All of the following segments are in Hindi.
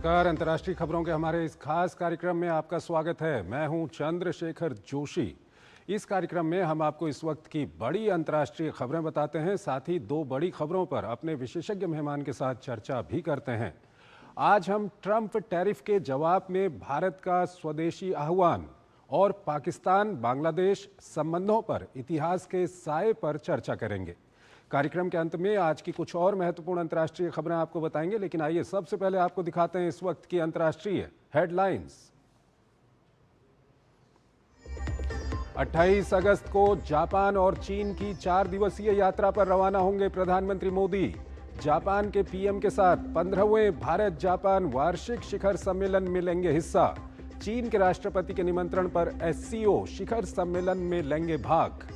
नमस्कार। अंतर्राष्ट्रीय खबरों के हमारे इस खास कार्यक्रम में आपका स्वागत है। मैं हूं चंद्रशेखर जोशी। इस कार्यक्रम में हम आपको इस वक्त की बड़ी अंतर्राष्ट्रीय खबरें बताते हैं, साथ ही दो बड़ी खबरों पर अपने विशेषज्ञ मेहमान के साथ चर्चा भी करते हैं। आज हम ट्रंप टैरिफ के जवाब में भारत का स्वदेशी आह्वान और पाकिस्तान बांग्लादेश संबंधों पर इतिहास के साए पर चर्चा करेंगे। कार्यक्रम के अंत में आज की कुछ और महत्वपूर्ण अंतर्राष्ट्रीय खबरें आपको बताएंगे, लेकिन आइए सबसे पहले आपको दिखाते हैं इस वक्त की अंतर्राष्ट्रीय हेडलाइंस। 28 अगस्त को जापान और चीन की 4 दिवसीय यात्रा पर रवाना होंगे प्रधानमंत्री मोदी। जापान के पीएम के साथ 15वें भारत जापान वार्षिक शिखर सम्मेलन में लेंगे हिस्सा। चीन के राष्ट्रपति के निमंत्रण पर एससीओ शिखर सम्मेलन में लेंगे भाग।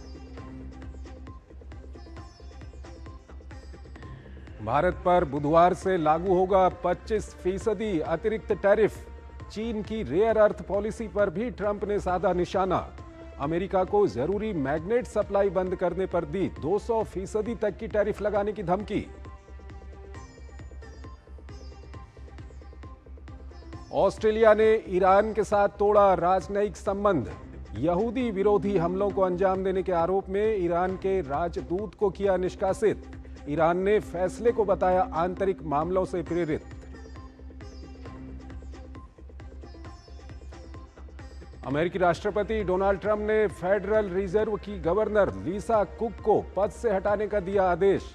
भारत पर बुधवार से लागू होगा 25% अतिरिक्त टैरिफ। चीन की रेयर अर्थ पॉलिसी पर भी ट्रंप ने साधा निशाना। अमेरिका को जरूरी मैग्नेट सप्लाई बंद करने पर दी 200% तक की टैरिफ लगाने की धमकी। ऑस्ट्रेलिया ने ईरान के साथ तोड़ा राजनयिक संबंध। यहूदी विरोधी हमलों को अंजाम देने के आरोप में ईरान के राजदूत को किया निष्कासित। ईरान ने फैसले को बताया आंतरिक मामलों से प्रेरित। अमेरिकी राष्ट्रपति डोनाल्ड ट्रंप ने फेडरल रिजर्व की गवर्नर लिसा कुक को पद से हटाने का दिया आदेश।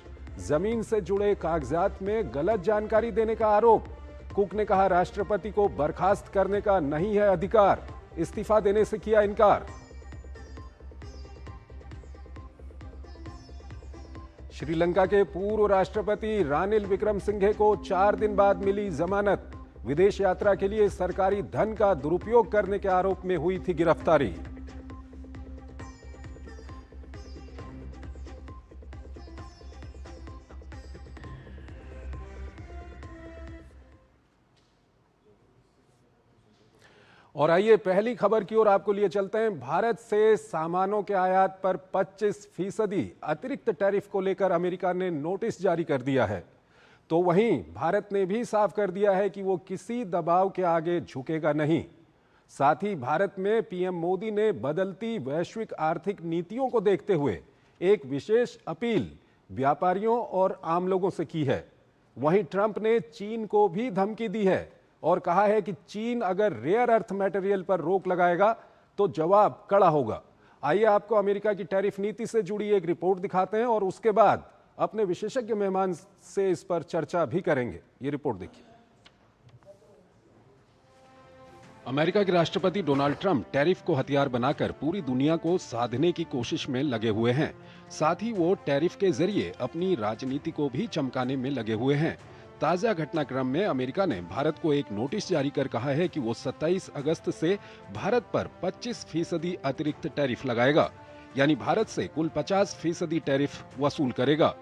जमीन से जुड़े कागजात में गलत जानकारी देने का आरोप। कुक ने कहा, राष्ट्रपति को बर्खास्त करने का नहीं है अधिकार, इस्तीफा देने से किया इनकार। श्रीलंका के पूर्व राष्ट्रपति रानिल विक्रमसिंघे को 4 दिन बाद मिली जमानत। विदेश यात्रा के लिए सरकारी धन का दुरुपयोग करने के आरोप में हुई थी गिरफ्तारी। और आइए पहली खबर की ओर आपको लिए चलते हैं। भारत से सामानों के आयात पर 25% अतिरिक्त टैरिफ को लेकर अमेरिका ने नोटिस जारी कर दिया है। तो वहीं भारत ने भी साफ कर दिया है कि वो किसी दबाव के आगे झुकेगा नहीं। साथ ही भारत में पीएम मोदी ने बदलती वैश्विक आर्थिक नीतियों को देखते हुए एक विशेष अपील व्यापारियों और आम लोगों से की है। वहीं ट्रंप ने चीन को भी धमकी दी है और कहा है कि चीन अगर रेयर अर्थ मटेरियल पर रोक लगाएगा तो जवाब कड़ा होगा। आइए आपको अमेरिका की टैरिफ नीति से जुड़ी एक रिपोर्ट दिखाते हैं और उसके बाद अपने विशेषज्ञ मेहमान से इस पर चर्चा भी करेंगे। ये रिपोर्ट देखिए। अमेरिका के राष्ट्रपति डोनाल्ड ट्रंप टैरिफ को हथियार बनाकर पूरी दुनिया को साधने की कोशिश में लगे हुए हैं। साथ ही वो टैरिफ के जरिए अपनी राजनीति को भी चमकाने में लगे हुए हैं। ताजा घटनाक्रम में अमेरिका ने भारत को एक नोटिस जारी कर कहा है कि वो 27 अगस्त से भारत पर 25% अतिरिक्त टैरिफ लगाएगा, यानी भारत से कुल 50% टैरिफ वसूल करेगा।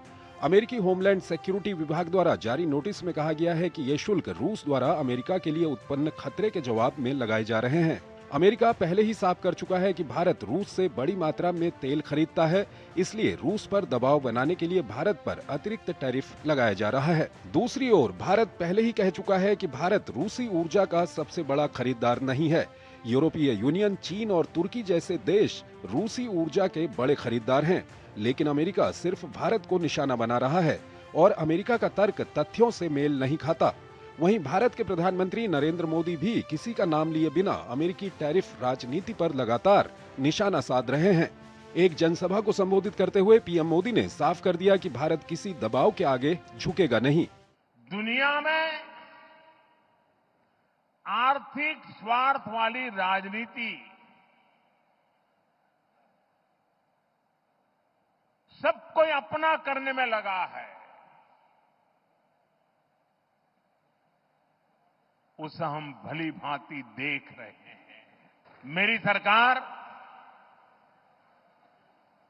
अमेरिकी होमलैंड सिक्योरिटी विभाग द्वारा जारी नोटिस में कहा गया है कि ये शुल्क रूस द्वारा अमेरिका के लिए उत्पन्न खतरे के जवाब में लगाए जा रहे हैं। अमेरिका पहले ही साफ कर चुका है कि भारत रूस से बड़ी मात्रा में तेल खरीदता है, इसलिए रूस पर दबाव बनाने के लिए भारत पर अतिरिक्त टैरिफ लगाया जा रहा है। दूसरी ओर भारत पहले ही कह चुका है कि भारत रूसी ऊर्जा का सबसे बड़ा खरीदार नहीं है। यूरोपीय यूनियन, चीन और तुर्की जैसे देश रूसी ऊर्जा के बड़े खरीदार हैं, लेकिन अमेरिका सिर्फ भारत को निशाना बना रहा है और अमेरिका का तर्क तथ्यों से मेल नहीं खाता। वहीं भारत के प्रधानमंत्री नरेंद्र मोदी भी किसी का नाम लिए बिना अमेरिकी टैरिफ राजनीति पर लगातार निशाना साध रहे हैं। एक जनसभा को संबोधित करते हुए पीएम मोदी ने साफ कर दिया कि भारत किसी दबाव के आगे झुकेगा नहीं। दुनिया में आर्थिक स्वार्थ वाली राजनीति सबको अपना करने में लगा है, उसे हम भली भांति देख रहे हैं। मेरी सरकार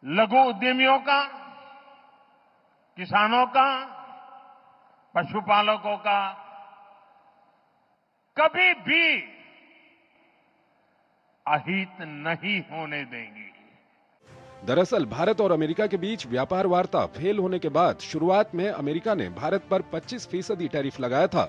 लघु उद्यमियों का, किसानों का, पशुपालकों का कभी भी अहित नहीं होने देंगी। दरअसल भारत और अमेरिका के बीच व्यापार वार्ता फेल होने के बाद शुरुआत में अमेरिका ने भारत पर 25% टैरिफ लगाया था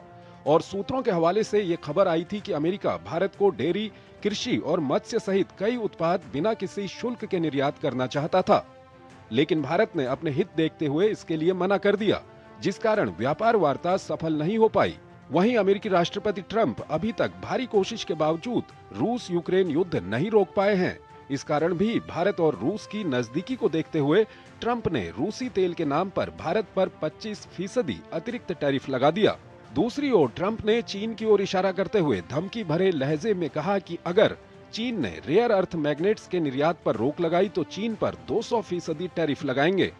और सूत्रों के हवाले से ये खबर आई थी कि अमेरिका भारत को डेयरी, कृषि और मत्स्य सहित कई उत्पाद बिना किसी शुल्क के निर्यात करना चाहता था। लेकिन भारत ने अपने हित देखते हुए इसके लिए मना कर दिया, जिस कारण व्यापार वार्ता सफल नहीं हो पाई। वहीं अमेरिकी राष्ट्रपति ट्रंप अभी तक भारी कोशिश के बावजूद रूस यूक्रेन युद्ध नहीं रोक पाए हैं। इस कारण भी भारत और रूस की नजदीकी को देखते हुए ट्रंप ने रूसी तेल के नाम पर भारत पर 25% अतिरिक्त टैरिफ लगा दिया। दूसरी ओर ट्रंप ने चीन की ओर इशारा करते हुए धमकी भरे लहजे में कहा कि अगर चीन ने रेयर अर्थ मैग्नेट्स के निर्यात पर रोक लगाई तो चीन पर 200% टैरिफ लगाएंगे।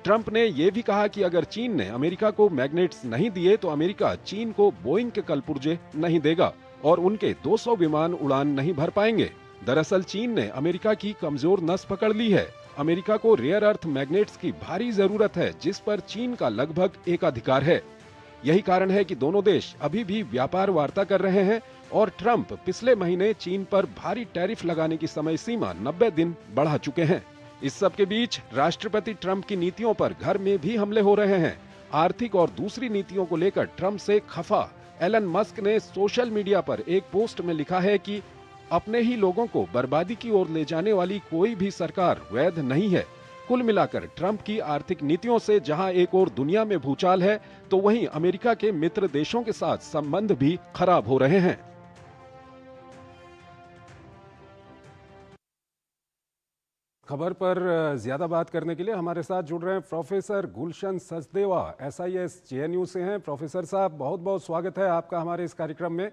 ट्रंप ने यह भी कहा कि अगर चीन ने अमेरिका को मैग्नेट्स नहीं दिए तो अमेरिका चीन को बोइंग के कलपुर्जे नहीं देगा और उनके 200 विमान उड़ान नहीं भर पाएंगे। दरअसल चीन ने अमेरिका की कमजोर नस पकड़ ली है। अमेरिका को रेयर अर्थ मैग्नेट्स की भारी जरूरत है, जिस पर चीन का लगभग एकाधिकार है। यही कारण है कि दोनों देश अभी भी व्यापार वार्ता कर रहे हैं और ट्रंप पिछले महीने चीन पर भारी टैरिफ लगाने की समय सीमा 90 दिन बढ़ा चुके हैं। इस सब के बीच राष्ट्रपति ट्रंप की नीतियों पर घर में भी हमले हो रहे हैं। आर्थिक और दूसरी नीतियों को लेकर ट्रंप से खफा एलन मस्क ने सोशल मीडिया पर एक पोस्ट में लिखा है कि अपने ही लोगों को बर्बादी की ओर ले जाने वाली कोई भी सरकार वैध नहीं है। कुल मिलाकर ट्रंप की आर्थिक नीतियों से जहां एक ओर दुनिया में भूचाल है, तो वहीं अमेरिका के मित्र देशों के साथ संबंध भी खराब हो रहे हैं। खबर पर ज्यादा बात करने के लिए हमारे साथ जुड़ रहे हैं प्रोफेसर गुलशन सचदेवा, SIS JNU से हैं। प्रोफेसर साहब, बहुत बहुत स्वागत है आपका हमारे इस कार्यक्रम में।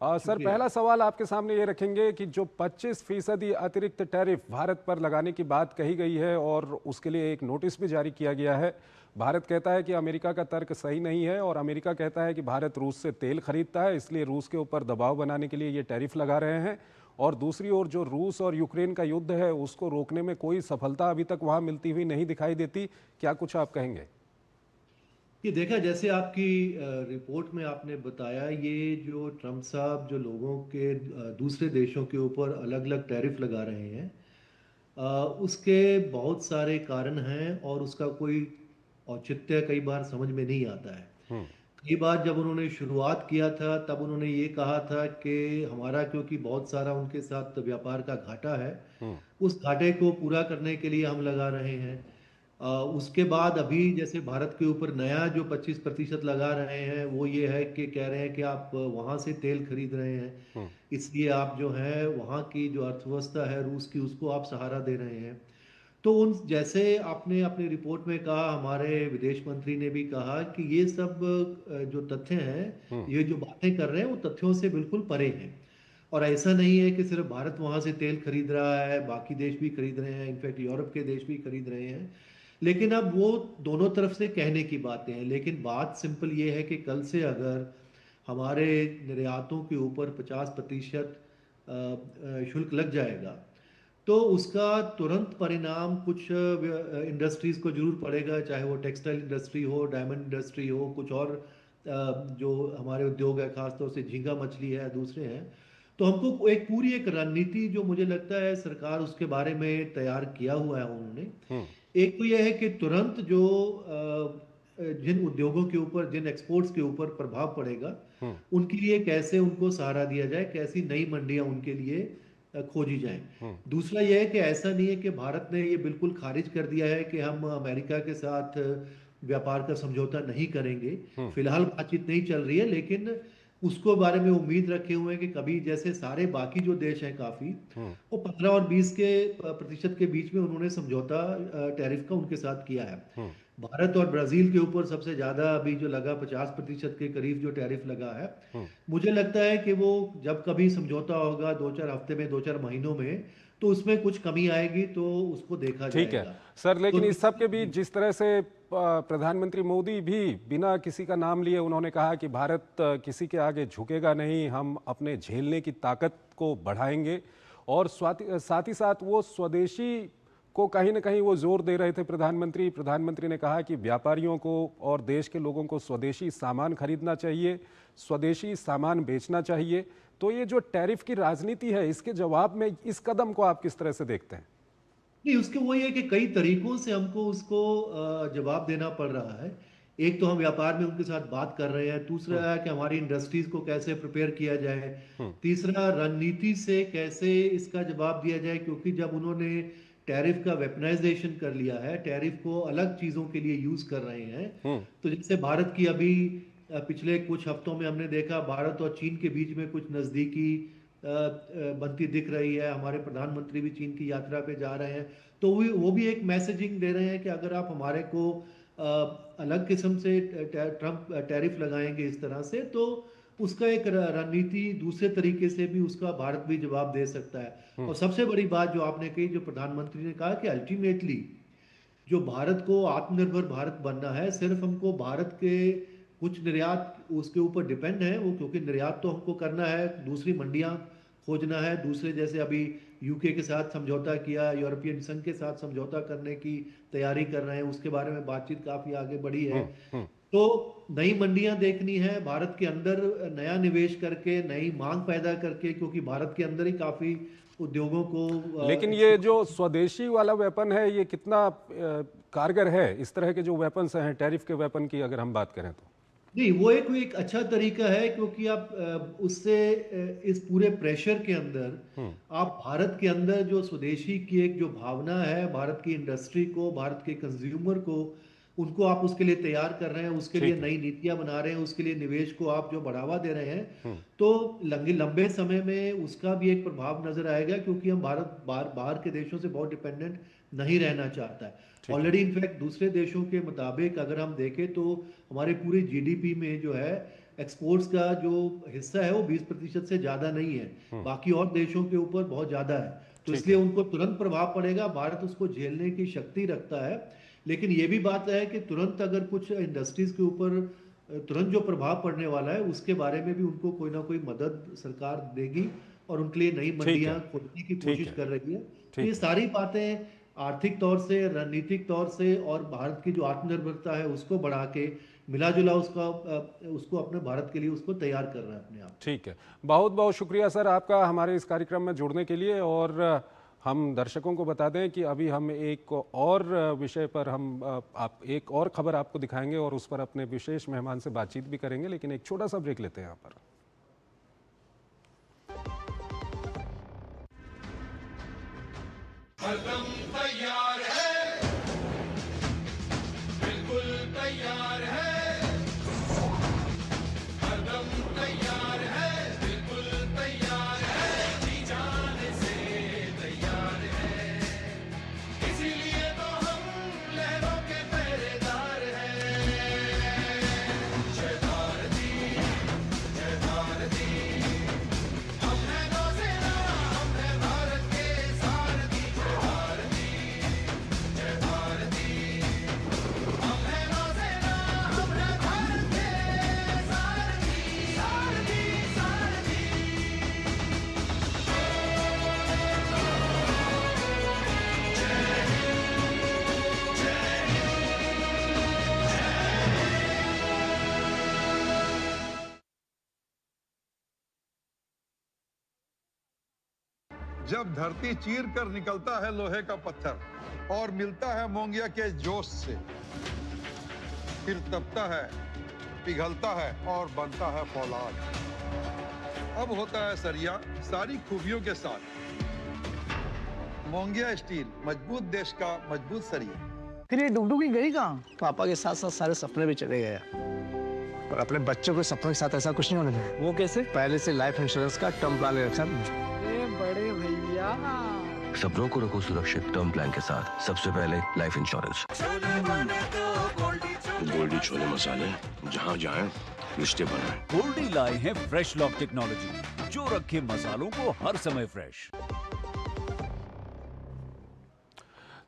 सर, पहला सवाल आपके सामने ये रखेंगे कि जो 25% अतिरिक्त टैरिफ भारत पर लगाने की बात कही गई है और उसके लिए एक नोटिस भी जारी किया गया है। भारत कहता है कि अमेरिका का तर्क सही नहीं है और अमेरिका कहता है कि भारत रूस से तेल खरीदता है, इसलिए रूस के ऊपर दबाव बनाने के लिए ये टैरिफ लगा रहे हैं। और दूसरी ओर जो रूस और यूक्रेन का युद्ध है उसको रोकने में कोई सफलता अभी तक वहां मिलती हुई नहीं दिखाई देती। क्या कुछ आप कहेंगे? ये देखा, जैसे आपकी रिपोर्ट में आपने बताया, ये जो ट्रम्प साहब जो लोगों के दूसरे देशों के ऊपर अलग अलग टैरिफ लगा रहे हैं, उसके बहुत सारे कारण हैं और उसका कोई औचित्य कई बार समझ में नहीं आता है। हम्म। कई बार जब उन्होंने शुरुआत किया था तब उन्होंने ये कहा था कि हमारा क्योंकि बहुत सारा उनके साथ व्यापार का घाटा है, हम्म। उस घाटे को पूरा करने के लिए हम लगा रहे हैं। उसके बाद अभी जैसे भारत के ऊपर नया जो 25% लगा रहे हैं वो ये है कि कह रहे हैं कि आप वहाँ से तेल खरीद रहे हैं, हम्म। इसलिए आप जो है वहाँ की जो अर्थव्यवस्था है रूस की, उसको आप सहारा दे रहे हैं। तो उन जैसे आपने अपनी रिपोर्ट में कहा, हमारे विदेश मंत्री ने भी कहा कि ये सब जो तथ्य हैं, हम्म। ये जो बातें कर रहे हैं वो तथ्यों से बिल्कुल परे हैं। और ऐसा नहीं है कि सिर्फ भारत वहाँ से तेल खरीद रहा है, बाकी देश भी खरीद रहे हैं, इनफैक्ट यूरोप के देश भी खरीद रहे हैं। लेकिन अब वो दोनों तरफ से कहने की बातें हैं, लेकिन बात सिंपल ये है कि कल से अगर हमारे निर्यातों के ऊपर 50% शुल्क लग जाएगा तो उसका तुरंत परिणाम कुछ इंडस्ट्रीज को जरूर पड़ेगा, चाहे वो टेक्सटाइल इंडस्ट्री हो, डायमंड इंडस्ट्री हो, कुछ और जो हमारे उद्योग है, खासतौर से झींगा मछली है, दूसरे हैं। तो हमको एक रणनीति जो मुझे लगता है सरकार उसके बारे में तैयार किया हुआ है उन्होंने। हम्म। एक तो यह है कि तुरंत जो जिन उद्योगों के ऊपर, जिन एक्सपोर्ट्स के ऊपर प्रभाव पड़ेगा, हम्म। उनके लिए कैसे उनको सहारा दिया जाए, कैसी नई मंडियां उनके लिए खोजी जाएं। हम्म। दूसरा यह है कि ऐसा नहीं है कि भारत ने ये बिल्कुल खारिज कर दिया है कि हम अमेरिका के साथ व्यापार का समझौता नहीं करेंगे। हम्म। फिलहाल बातचीत नहीं चल रही है, लेकिन उसको बारे में उम्मीद रखे हुए हैं कि कभी जैसे सारे बाकी जो देश हैं काफ़ी, हम्म। वो 15 और 20 के प्रतिशत के बीच में उन्होंने समझौता टैरिफ का उनके साथ किया है। हम्म। भारत और ब्राज़ील के ऊपर सबसे ज़्यादा अभी जो लगा, 50% के करीब जो टैरिफ लगा है, हम्म। मुझे लगता है कि वो जब कभी समझौता होगा 2-4 हफ्ते में, 2-4 महीनों में, तो उसमें कुछ कमी आएगी तो उसको देखा ठीक है जाएगा। सर, तो लेकिन इस सब के बीच जिस तरह से प्रधानमंत्री मोदी भी बिना किसी का नाम लिए उन्होंने कहा कि भारत किसी के आगे झुकेगा नहीं, हम अपने झेलने की ताकत को बढ़ाएंगे, और साथ ही साथ वो स्वदेशी को कहीं ना कहीं वो जोर दे रहे थे। प्रधानमंत्री ने कहा कि व्यापारियों को और देश के लोगों को स्वदेशी सामान खरीदना चाहिए, स्वदेशी सामान बेचना चाहिए। तो ये जो टैरिफ की राजनीति है, इसके जवाब में इस कदम को आप किस तरह से देखते हैं? नहीं, उसके वही है कि कई तरीकों से हमको उसको जवाब देना पड़ रहा है। एक तो हम व्यापार में उनके साथ बात कर रहे हैं, दूसरा है कि हमारी इंडस्ट्रीज को कैसे प्रिपेयर किया जाए, तीसरा रणनीति से कैसे इसका जवाब दिया जाए, क्योंकि जब उन्होंने टैरिफ का वेपनाइजेशन कर लिया है, टैरिफ को अलग चीज़ों के लिए यूज़ कर रहे हैं, तो जैसे भारत की अभी पिछले कुछ हफ्तों में हमने देखा भारत और चीन के बीच में कुछ नज़दीकी बनती दिख रही है। हमारे प्रधानमंत्री भी चीन की यात्रा पे जा रहे हैं, तो वो भी एक मैसेजिंग दे रहे हैं कि अगर आप हमारे को अलग किस्म से ट्रंप टैरिफ लगाएंगे इस तरह से, तो उसका एक रणनीति दूसरे तरीके से भी उसका भारत भी जवाब दे सकता है। और सबसे बड़ी बात जो आपने कही, जो प्रधानमंत्री ने कहा कि अल्टीमेटली जो भारत को आत्मनिर्भर भारत बनना है, सिर्फ हमको भारत के कुछ निर्यात उसके ऊपर डिपेंड है वो, क्योंकि निर्यात तो हमको करना है, दूसरी मंडियां खोजना है, दूसरे जैसे अभी यूके के साथ समझौता किया, यूरोपियन संघ के साथ समझौता करने की तैयारी कर रहे हैं, उसके बारे में बातचीत काफी आगे बढ़ी है। तो नई मंडियां देखनी है, भारत के अंदर नया निवेश करके नई मांग पैदा करके, क्योंकि भारत के अंदर ही काफी उद्योगों को लेकिन ये जो स्वदेशी वाला वेपन है ये कितना कारगर है? इस तरह के जो वेपन्स हैं, टैरिफ के वेपन की अगर हम बात करें तो नहीं, वो एक अच्छा तरीका है, क्योंकि आप उससे इस पूरे प्रेशर के अंदर आप भारत के अंदर जो स्वदेशी की एक जो भावना है, भारत की इंडस्ट्री को, भारत के कंज्यूमर को, उनको आप उसके लिए तैयार कर रहे हैं, उसके लिए नई नीतियां बना रहे हैं, उसके लिए निवेश को आप जो बढ़ावा दे रहे हैं, तो लंबे समय में उसका भी एक प्रभाव नजर आएगा, क्योंकि हम बाहर के देशों से बहुत डिपेंडेंट नहीं रहना चाहता है। ऑलरेडी इनफैक्ट दूसरे देशों के मुताबिक अगर हम देखें तो हमारे पूरे जीडीपी में जो है एक्सपोर्ट्स का जो हिस्सा है वो 20% से ज्यादा नहीं है, बाकी और देशों के ऊपर बहुत ज्यादा है, तो इसलिए उनको तुरंत प्रभाव पड़ेगा, भारत उसको झेलने की शक्ति रखता है। लेकिन ये भी बात है कि तुरंत अगर कुछ इंडस्ट्रीज के ऊपर तुरंत जो प्रभाव पड़ने वाला है उसके बारे में भी उनको कोई ना कोई मदद सरकार देगी और उनके लिए नई मंडियां खोलने की कोशिश कर रही है। तो ये सारी बातें आर्थिक तौर से, रणनीतिक तौर से और भारत की जो आत्मनिर्भरता है उसको बढ़ा के मिला जुला उसको अपने भारत के लिए उसको तैयार कर रहा है अपने आप। ठीक है, बहुत बहुत शुक्रिया सर आपका हमारे इस कार्यक्रम में जुड़ने के लिए। और हम दर्शकों को बता दें कि अभी हम एक और विषय पर एक और खबर आपको दिखाएंगे और उस पर अपने विशेष मेहमान से बातचीत भी करेंगे, लेकिन एक छोटा सा ब्रेक लेते हैं यहाँ पर। हरदम तैयार है, बिल्कुल तैयार है, हरदम तैयार है, बिल्कुल तैयार है, जी जाने से तैयार है, इसीलिए तो हम लहरों के पहरेदार हैं। जय भारती, जय भारती, हम है नौसेना, हम है भारत के सारथी। जब धरती चीर कर निकलता है लोहे का पत्थर और मिलता है मोंगिया के जोश से, फिर तपता है, पिघलता है और बनता है फौलाद। अब होता है सरिया सारी खूबियों के साथ। मोंगिया स्टील, मजबूत देश का मजबूत सरिया। फिर ये डुगडुगी गई कहाँ? पापा के साथ साथ सारे सपने भी चले गए, पर अपने बच्चों के सपनों के साथ ऐसा कुछ नहीं होने देना। वो कैसे? पहले से लाइफ इंश्योरेंस का टर्म प्लान ले रखा है। बड़े भैया, सपनों को रखो सुरक्षित टर्म प्लान के साथ। सबसे पहले लाइफ इंश्योरेंस। गोल्डी छोले मसाले, जहाँ जाएं रिश्ते बनाएं। गोल्डी लाए हैं फ्रेश लॉक टेक्नोलॉजी, जो रखे मसालों को हर समय फ्रेश।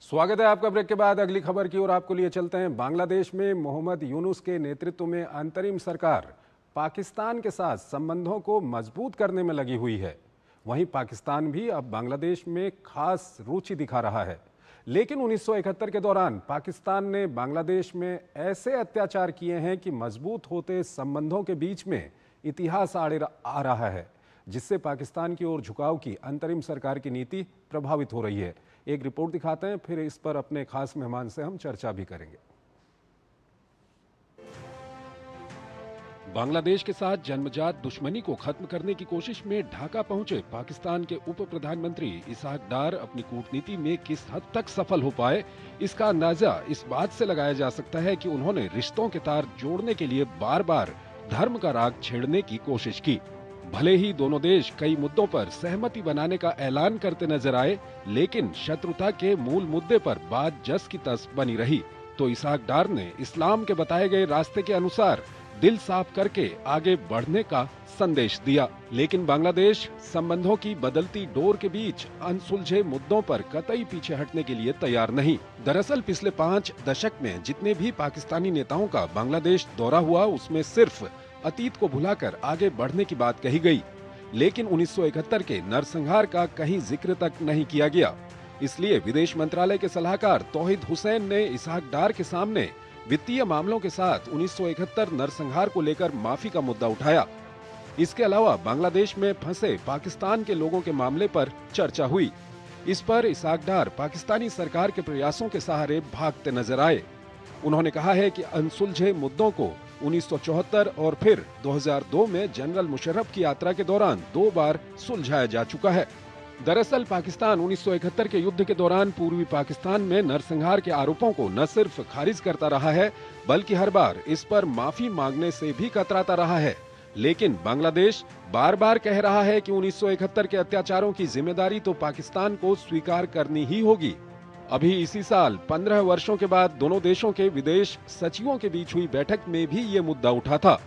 स्वागत है आपका ब्रेक के बाद। अगली खबर की ओर आपको लिए चलते हैं। बांग्लादेश में मोहम्मद यूनुस के नेतृत्व में अंतरिम सरकार पाकिस्तान के साथ संबंधों को मजबूत करने में लगी हुई है। वहीं पाकिस्तान भी अब बांग्लादेश में खास रुचि दिखा रहा है। लेकिन 1971 के दौरान पाकिस्तान ने बांग्लादेश में ऐसे अत्याचार किए हैं कि मजबूत होते संबंधों के बीच में इतिहास आड़े आ रहा है, जिससे पाकिस्तान की ओर झुकाव की अंतरिम सरकार की नीति प्रभावित हो रही है। एक रिपोर्ट दिखाते हैं, फिर इस पर अपने खास मेहमान से हम चर्चा भी करेंगे। बांग्लादेश के साथ जन्मजात दुश्मनी को खत्म करने की कोशिश में ढाका पहुंचे पाकिस्तान के उप प्रधानमंत्री इसहाक डार अपनी कूटनीति में किस हद तक सफल हो पाए, इसका अंदाजा इस बात से लगाया जा सकता है कि उन्होंने रिश्तों के तार जोड़ने के लिए बार बार धर्म का राग छेड़ने की कोशिश की। भले ही दोनों देश कई मुद्दों पर सहमति बनाने का ऐलान करते नजर आए, लेकिन शत्रुता के मूल मुद्दे पर बात जस की तस बनी रही। तो इसहाक डार ने इस्लाम के बताए गए रास्ते के अनुसार दिल साफ करके आगे बढ़ने का संदेश दिया। लेकिन बांग्लादेश संबंधों की बदलती डोर के बीच अनसुलझे मुद्दों पर कतई पीछे हटने के लिए तैयार नहीं। दरअसल पिछले 5 दशक में जितने भी पाकिस्तानी नेताओं का बांग्लादेश दौरा हुआ, उसमें सिर्फ अतीत को भुलाकर आगे बढ़ने की बात कही गई, लेकिन 1971 के नरसंहार का कहीं जिक्र तक नहीं किया गया। इसलिए विदेश मंत्रालय के सलाहकार तौहीद हुसैन ने इसहाक डार के सामने वित्तीय मामलों के साथ 1971 नरसंहार को लेकर माफी का मुद्दा उठाया। इसके अलावा बांग्लादेश में फंसे पाकिस्तान के लोगों के मामले पर चर्चा हुई। इस पर इसहाक डार पाकिस्तानी सरकार के प्रयासों के सहारे भागते नजर आए। उन्होंने कहा है कि अनसुलझे मुद्दों को 1974 और फिर 2002 में जनरल मुशर्रफ की यात्रा के दौरान 2 बार सुलझाया जा चुका है। दरअसल पाकिस्तान 1971 के युद्ध के दौरान पूर्वी पाकिस्तान में नरसंहार के आरोपों को न सिर्फ खारिज करता रहा है, बल्कि हर बार इस पर माफी मांगने से भी कतराता रहा है। लेकिन बांग्लादेश बार बार कह रहा है कि 1971 के अत्याचारों की जिम्मेदारी तो पाकिस्तान को स्वीकार करनी ही होगी। अभी इसी साल 15 वर्षों के बाद दोनों देशों के विदेश सचिवों के बीच हुई बैठक में भी ये मुद्दा उठा था।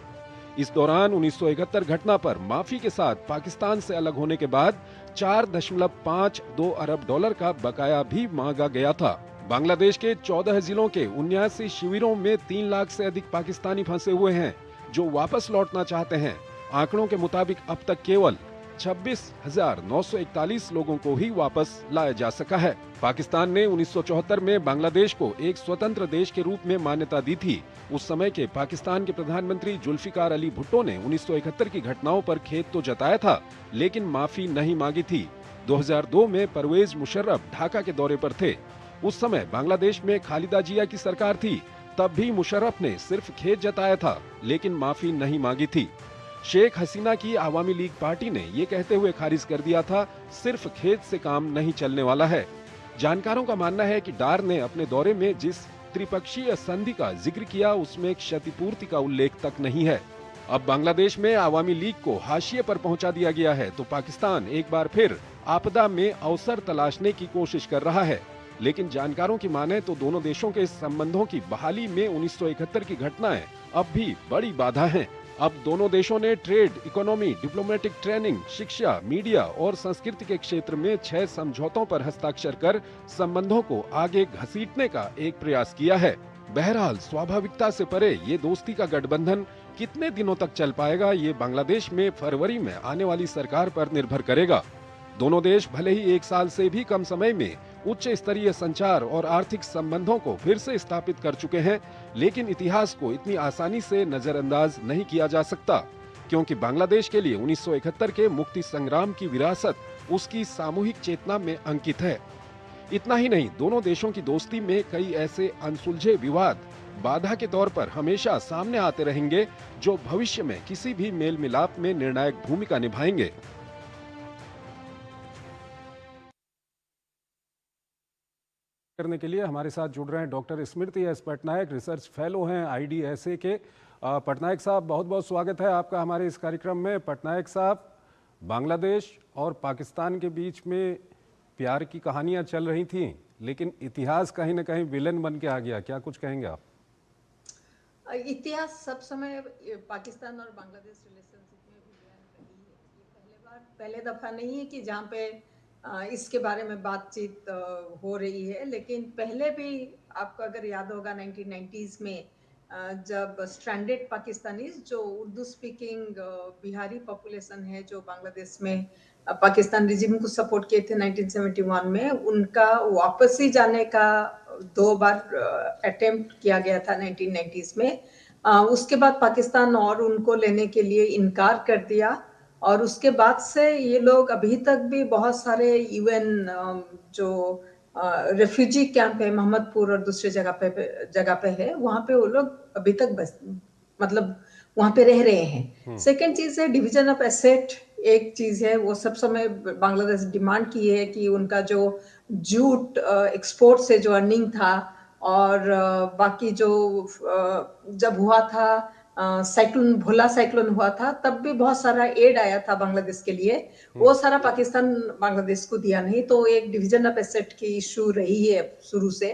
इस दौरान 1971 घटना पर माफी के साथ पाकिस्तान से अलग होने के बाद 4.52 अरब डॉलर का बकाया भी मांगा गया था। बांग्लादेश के 14 जिलों के 79 शिविरों में 3 लाख से अधिक पाकिस्तानी फंसे हुए हैं, जो वापस लौटना चाहते हैं। आंकड़ों के मुताबिक अब तक केवल 26,941 लोगों को ही वापस लाया जा सका है। पाकिस्तान ने 1974 में बांग्लादेश को एक स्वतंत्र देश के रूप में मान्यता दी थी। उस समय के पाकिस्तान के प्रधानमंत्री जुल्फिकार अली भुट्टो ने 1971 की घटनाओं पर खेद तो जताया था, लेकिन माफी नहीं मांगी थी। 2002 में परवेज मुशर्रफ ढाका के दौरे पर थे। उस समय बांग्लादेश में खालिदा जिया की सरकार थी। तब भी मुशर्रफ ने सिर्फ खेद जताया था, लेकिन माफी नहीं मांगी थी। शेख हसीना की आवामी लीग पार्टी ने ये कहते हुए खारिज कर दिया था, सिर्फ खेद से काम नहीं चलने वाला है। जानकारों का मानना है कि डार ने अपने दौरे में जिस त्रिपक्षीय संधि का जिक्र किया, उसमें क्षतिपूर्ति का उल्लेख तक नहीं है। अब बांग्लादेश में आवामी लीग को हाशिए पर पहुंचा दिया गया है, तो पाकिस्तान एक बार फिर आपदा में अवसर तलाशने की कोशिश कर रहा है। लेकिन जानकारों की माने तो दोनों देशों के संबंधों की बहाली में 1971 की घटनाएं अब भी बड़ी बाधा हैं। अब दोनों देशों ने ट्रेड, इकोनॉमी, डिप्लोमेटिक ट्रेनिंग, शिक्षा, मीडिया और संस्कृति के क्षेत्र में 6 समझौतों पर हस्ताक्षर कर संबंधों को आगे घसीटने का एक प्रयास किया है। बहरहाल स्वाभाविकता से परे ये दोस्ती का गठबंधन कितने दिनों तक चल पाएगा, ये बांग्लादेश में फरवरी में आने वाली सरकार पर निर्भर करेगा। दोनों देश भले ही 1 साल से भी कम समय में उच्च स्तरीय संचार और आर्थिक संबंधों को फिर से स्थापित कर चुके हैं, लेकिन इतिहास को इतनी आसानी से नजरअंदाज नहीं किया जा सकता, क्योंकि बांग्लादेश के लिए 1971 के मुक्ति संग्राम की विरासत उसकी सामूहिक चेतना में अंकित है। इतना ही नहीं, दोनों देशों की दोस्ती में कई ऐसे अनसुलझे विवाद बाधा के तौर पर हमेशा सामने आते रहेंगे, जो भविष्य में किसी भी मेल मिलाप में निर्णायक भूमिका निभाएंगे। करने के लिए हमारे साथ जुड़ रहे हैं डॉक्टर स्मृति एस पटनायक, रिसर्च फेलो हैं IDSA के। पटनायक साहब, बहुत बहुत स्वागत है आपका हमारे इस कार्यक्रम में। पटनायक साहब, बांग्लादेश और पाकिस्तान के बीच में प्यार की कहानियां चल रही थीं, लेकिन इतिहास कहीं न कहीं विलन बन के आ गया, क्या कुछ कहेंगे आप? इतिहास सब समय पाकिस्तान और बांग्लादेश रिलेशनशिप में विलन रही है। ये पहले दफा नहीं है कि जहाँ पे इसके बारे में बातचीत हो रही है, लेकिन पहले भी आपको अगर याद होगा 1990s में जब स्ट्रैंडेड पाकिस्तानीज, जो उर्दू स्पीकिंग बिहारी पॉपुलेशन है, जो बांग्लादेश में पाकिस्तान रिजिम को सपोर्ट किए थे 1971 में, उनका वापसी जाने का 2 बार अटेम्प्ट किया गया था 1990s में। उसके बाद पाकिस्तान और उनको लेने के लिए इनकार कर दिया, और उसके बाद से ये लोग अभी तक भी बहुत सारे UN जो रेफ्यूजी कैंप है मोहम्मदपुर और दूसरे जगह पे है, वहाँ पे वो लोग अभी तक बस मतलब वहां पे रह रहे हैं। सेकंड चीज है डिवीजन ऑफ एसेट, एक चीज है वो सब समय बांग्लादेश डिमांड की है कि उनका जो जूट एक्सपोर्ट से जो अर्निंग था और बाकी जो जब हुआ था साइक्लोन, भोला साइक्लोन हुआ था, तब भी बहुत सारा एड आया था बांग्लादेश के लिए, वो सारा पाकिस्तान बांग्लादेश को दिया नहीं। तो एक डिवीजन ऑफ एसेट की इशू रही है शुरू से।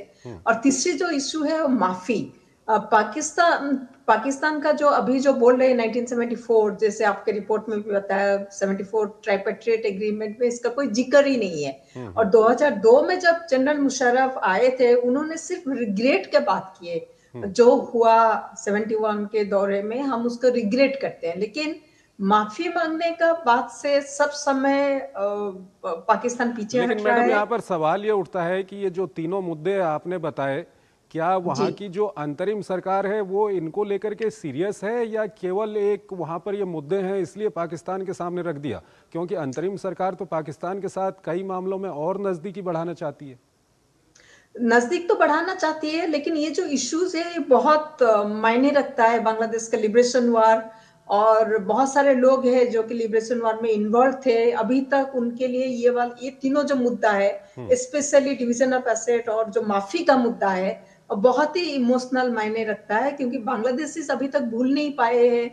और तीसरी जो इशू है वो माफी। पाकिस्तान का जो अभी जो बोल रहे हैं 1974, जैसे आपके रिपोर्ट में भी बताया, 74 ट्राइपेट्रिएट एग्रीमेंट में इसका कोई जिक्र ही नहीं है। और 2002 में जब जनरल मुशर्रफ आए थे, उन्होंने सिर्फ रिग्रेट के बात किए, जो हुआ 71 के दौरे में हम उसको रिग्रेट करते हैं, लेकिन माफी मांगने का बात से सब समय पाकिस्तान पीछे हट रहा है। लेकिन मैडम यहाँ पर सवाल ये उठता है कि ये जो तीनों मुद्दे आपने बताए, क्या वहाँ की जो अंतरिम सरकार है वो इनको लेकर के सीरियस है, या केवल एक वहाँ पर ये मुद्दे हैं इसलिए पाकिस्तान के सामने रख दिया? क्योंकि अंतरिम सरकार तो पाकिस्तान के साथ कई मामलों में और नजदीकी बढ़ाना चाहती है। नजदीक तो बढ़ाना चाहती है, लेकिन ये जो इश्यूज है बहुत मायने रखता है। बांग्लादेश का लिबरेशन वार, और बहुत सारे लोग हैं जो कि लिबरेशन वार में इन्वॉल्व थे, अभी तक उनके लिए ये तीनों जो मुद्दा है, स्पेशली डिवीजन ऑफ एसेट और जो माफी का मुद्दा है, बहुत ही इमोशनल मायने रखता है। क्योंकि बांग्लादेशीज अभी तक भूल नहीं पाए हैं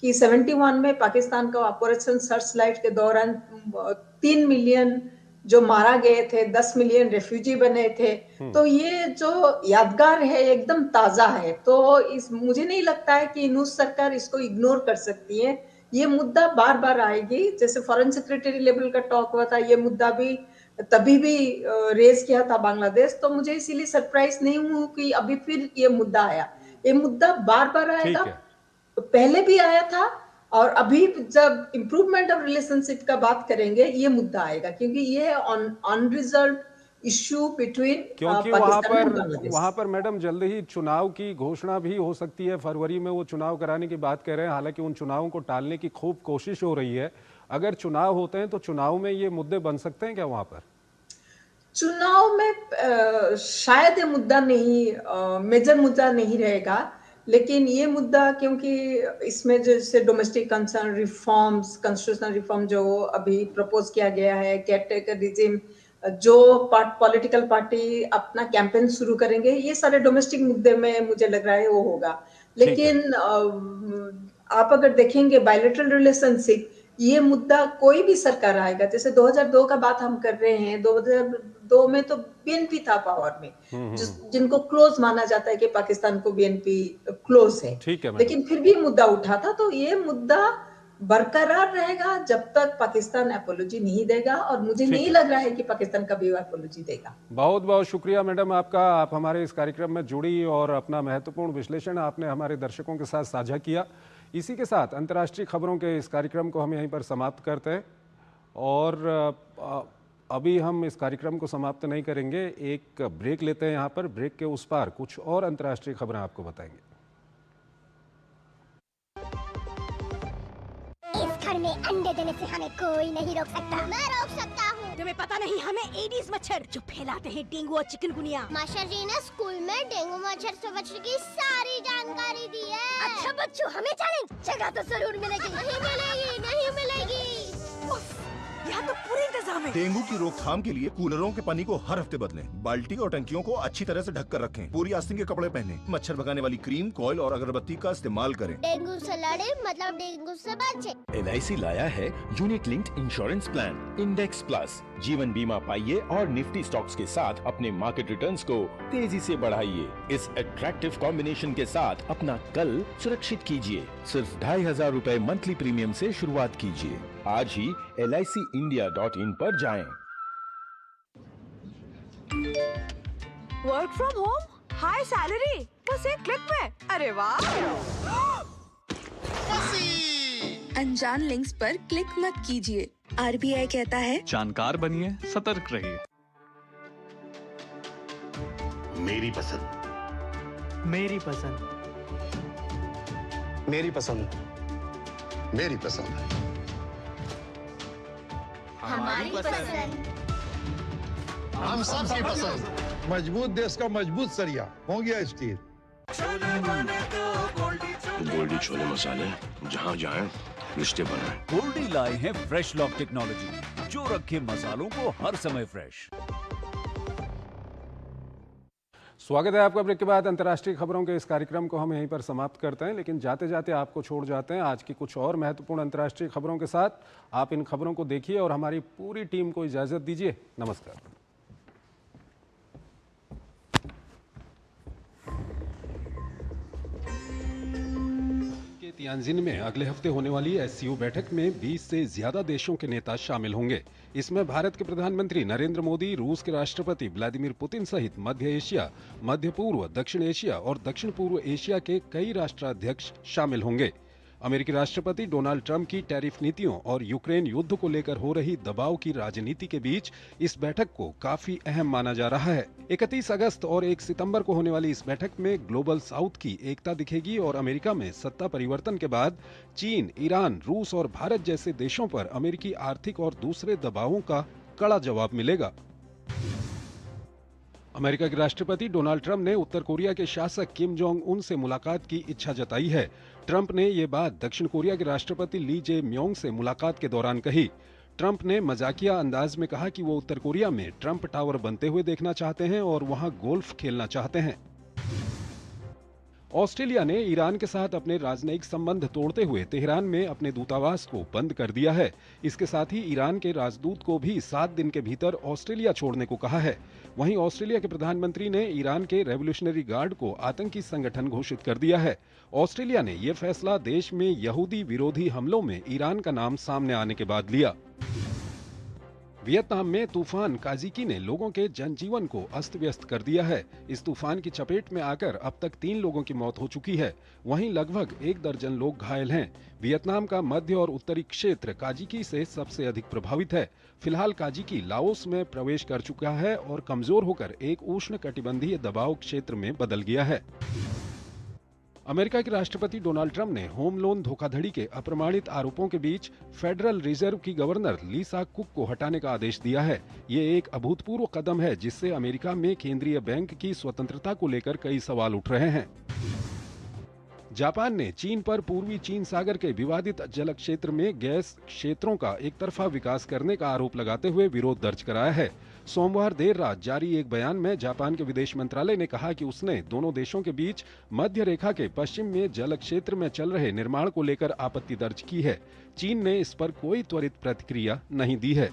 कि 71 में पाकिस्तान का ऑपरेशन सर्च लाइट के दौरान 3 मिलियन जो मारा गए थे, 10 मिलियन रेफ्यूजी बने थे। तो ये जो यादगार है एकदम ताजा है। तो मुझे नहीं लगता है कि नूस सरकार इसको इग्नोर कर सकती है। ये मुद्दा बार बार आएगी। जैसे फॉरेन सेक्रेटरी लेवल का टॉक हुआ था, ये मुद्दा भी तभी भी रेज किया था बांग्लादेश। तो मुझे इसीलिए सरप्राइज नहीं हूँ कि अभी फिर ये मुद्दा आया। ये मुद्दा बार बार आएगा, पहले भी आया था, और अभी जब इम्प्रूवमेंट ऑफ रिलेशनशिप का बात करेंगे ये मुद्दा आएगा, क्योंकि ये अनरिजॉल्व्ड इश्यू बिटवीन क्योंकि वहां पर मैडम जल्द ही चुनाव की घोषणा भी हो सकती है। फरवरी में वो चुनाव कराने की बात कर रहे हैं। हालांकि उन चुनावों को टालने की खूब कोशिश हो रही है। अगर चुनाव होते हैं तो चुनाव में ये मुद्दे बन सकते हैं क्या वहां पर? चुनाव में शायद ये मुद्दा नहीं, मेजर मुद्दा नहीं रहेगा, लेकिन ये मुद्दा क्योंकि इसमें जैसे domestic concern reforms, constitutional reform जो अभी प्रपोज किया गया है, केयरटेकर रिजिम, जो पॉलिटिकल पार्टी अपना कैंपेन शुरू करेंगे, ये सारे डोमेस्टिक मुद्दे में मुझे लग रहा है वो होगा। लेकिन आप अगर देखेंगे बायलैटरल रिलेशनशिप, ये मुद्दा कोई भी सरकार आएगा, जैसे 2002 का बात हम कर रहे हैं, 2002 में तो बीएनपी था पावर में, जिनको क्लोज माना जाता है कि पाकिस्तान को बीएनपी क्लोज है, लेकिन फिर भी मुद्दा उठा था। तो ये मुद्दा बरकरार रहेगा जब तक पाकिस्तान अपोलॉजी नहीं देगा, और मुझे नहीं लग रहा है कि पाकिस्तान कभी अपोलॉजी देगा। बहुत बहुत शुक्रिया मैडम आपका, आप हमारे इस कार्यक्रम में जुड़ी और अपना महत्वपूर्ण विश्लेषण आपने हमारे दर्शकों के साथ साझा किया। इसी के साथ अंतर्राष्ट्रीय खबरों के इस कार्यक्रम को हम यहीं पर समाप्त करते हैं, और अभी हम इस कार्यक्रम को समाप्त नहीं करेंगे, एक ब्रेक लेते हैं यहाँ पर। ब्रेक के उस पार कुछ और अंतर्राष्ट्रीय खबरें आपको बताएंगे। इस घर में अंडे देने से हमें कोई नहीं रोक सकता। मैं रोक सकता हूँ। तुम्हें पता नहीं हमें एडीज मच्छर जो फैलाते हैं डेंगू और चिकनगुनिया। मास्टर जी ने स्कूल में डेंगू मच्छर से बचने की सारी जानकारी दी है। अच्छा बच्चों, हमें चैलेंज जगह तो जरूर मिलेगी। नहीं मिलेगी, नहीं मिलेगी। यहाँ तो पूरे इंतजाम है। डेंगू की रोकथाम के लिए कूलरों के पानी को हर हफ्ते बदलें, बाल्टी और टंकियों को अच्छी तरह से ढककर रखें, पूरी आस्तीन के कपड़े पहनें, मच्छर भगाने वाली क्रीम, कॉइल और अगरबत्ती का इस्तेमाल करें। डेंगू से लड़े मतलब डेंगू से बचे। LIC लाया है unit linked insurance plan index plus. जीवन बीमा पाइए और निफ्टी स्टॉक्स के साथ अपने मार्केट रिटर्न्स को तेजी से बढ़ाइए। इस अट्रैक्टिव कॉम्बिनेशन के साथ अपना कल सुरक्षित कीजिए। सिर्फ 2500 रुपए मंथली प्रीमियम से शुरुआत कीजिए। आज ही LICindia.in पर जाएं। Work from home, high salary, बस एक क्लिक में। अरे वाह! अनजान लिंक्स पर क्लिक मत कीजिए। RBI कहता है जानकार बनिए, सतर्क रहिए। मेरी पसंद, मेरी पसंद, मेरी पसंद, मेरी पसंद, हमारी पसंद, हम सबकी पसंद। मजबूत देश का मजबूत सरिया हो गया स्टील। गोल्डी छोले मसाले, जहाँ जाए रिश्ते बनाए। गोल्डी लाए हैं फ्रेश लॉक टेक्नोलॉजी, जो रखे मसालों को हर समय फ्रेश। स्वागत है आपका। ब्रेक के बाद अंतर्राष्ट्रीय खबरों के इस कार्यक्रम को हम यहीं पर समाप्त करते हैं, लेकिन जाते जाते आपको छोड़ जाते हैं आज की कुछ और महत्वपूर्ण अंतर्राष्ट्रीय खबरों के साथ। आप इन खबरों को देखिए और हमारी पूरी टीम को इजाजत दीजिए। नमस्कार। तियानजिन में अगले हफ्ते होने वाली एससीओ बैठक में 20 से ज्यादा देशों के नेता शामिल होंगे। इसमें भारत के प्रधानमंत्री नरेंद्र मोदी, रूस के राष्ट्रपति व्लादिमीर पुतिन सहित मध्य एशिया, मध्य पूर्व, दक्षिण एशिया और दक्षिण पूर्व एशिया के कई राष्ट्राध्यक्ष शामिल होंगे। अमेरिकी राष्ट्रपति डोनाल्ड ट्रंप की टैरिफ नीतियों और यूक्रेन युद्ध को लेकर हो रही दबाव की राजनीति के बीच इस बैठक को काफी अहम माना जा रहा है। 31 अगस्त और 1 सितंबर को होने वाली इस बैठक में ग्लोबल साउथ की एकता दिखेगी और अमेरिका में सत्ता परिवर्तन के बाद चीन, ईरान, रूस और भारत जैसे देशों पर अमेरिकी आर्थिक और दूसरे दबावों का कड़ा जवाब मिलेगा। अमेरिका के राष्ट्रपति डोनाल्ड ट्रंप ने उत्तर कोरिया के शासक किम जोंग उन से मुलाकात की इच्छा जताई है। ट्रंप ने ये बात दक्षिण कोरिया के राष्ट्रपति ली जे म्योंग से मुलाकात के दौरान कही। ट्रंप ने मजाकिया अंदाज में कहा कि वो उत्तर कोरिया में ट्रंप टावर बनते हुए देखना चाहते हैं और वहां गोल्फ खेलना चाहते हैं। ऑस्ट्रेलिया ने ईरान के साथ अपने राजनयिक संबंध तोड़ते हुए तेहरान में अपने दूतावास को बंद कर दिया है। इसके साथ ही ईरान के राजदूत को भी 7 दिन के भीतर ऑस्ट्रेलिया छोड़ने को कहा है। वहीं ऑस्ट्रेलिया के प्रधानमंत्री ने ईरान के रेवोल्यूशनरी गार्ड को आतंकी संगठन घोषित कर दिया है। ऑस्ट्रेलिया ने यह फैसला देश में यहूदी विरोधी हमलों में ईरान का नाम सामने आने के बाद लिया। वियतनाम में तूफान काजिकी ने लोगों के जनजीवन को अस्त व्यस्त कर दिया है। इस तूफान की चपेट में आकर अब तक 3 लोगों की मौत हो चुकी है। वहीं लगभग 1 दर्जन लोग घायल हैं। वियतनाम का मध्य और उत्तरी क्षेत्र काजिकी से सबसे अधिक प्रभावित है। फिलहाल काजिकी लाओस में प्रवेश कर चुका है और कमजोर होकर एक उष्णकटिबंधीय दबाव क्षेत्र में बदल गया है। अमेरिका के राष्ट्रपति डोनाल्ड ट्रंप ने होम लोन धोखाधड़ी के अप्रमाणित आरोपों के बीच फेडरल रिजर्व की गवर्नर लीसा कुक को हटाने का आदेश दिया है। ये एक अभूतपूर्व कदम है जिससे अमेरिका में केंद्रीय बैंक की स्वतंत्रता को लेकर कई सवाल उठ रहे हैं। जापान ने चीन पर पूर्वी चीन सागर के विवादित जल क्षेत्र में गैस क्षेत्रों का एक तरफा विकास करने का आरोप लगाते हुए विरोध दर्ज कराया है। सोमवार देर रात जारी एक बयान में जापान के विदेश मंत्रालय ने कहा कि उसने दोनों देशों के बीच मध्य रेखा के पश्चिम में जल क्षेत्र में चल रहे निर्माण को लेकर आपत्ति दर्ज की है। चीन ने इस पर कोई त्वरित प्रतिक्रिया नहीं दी है।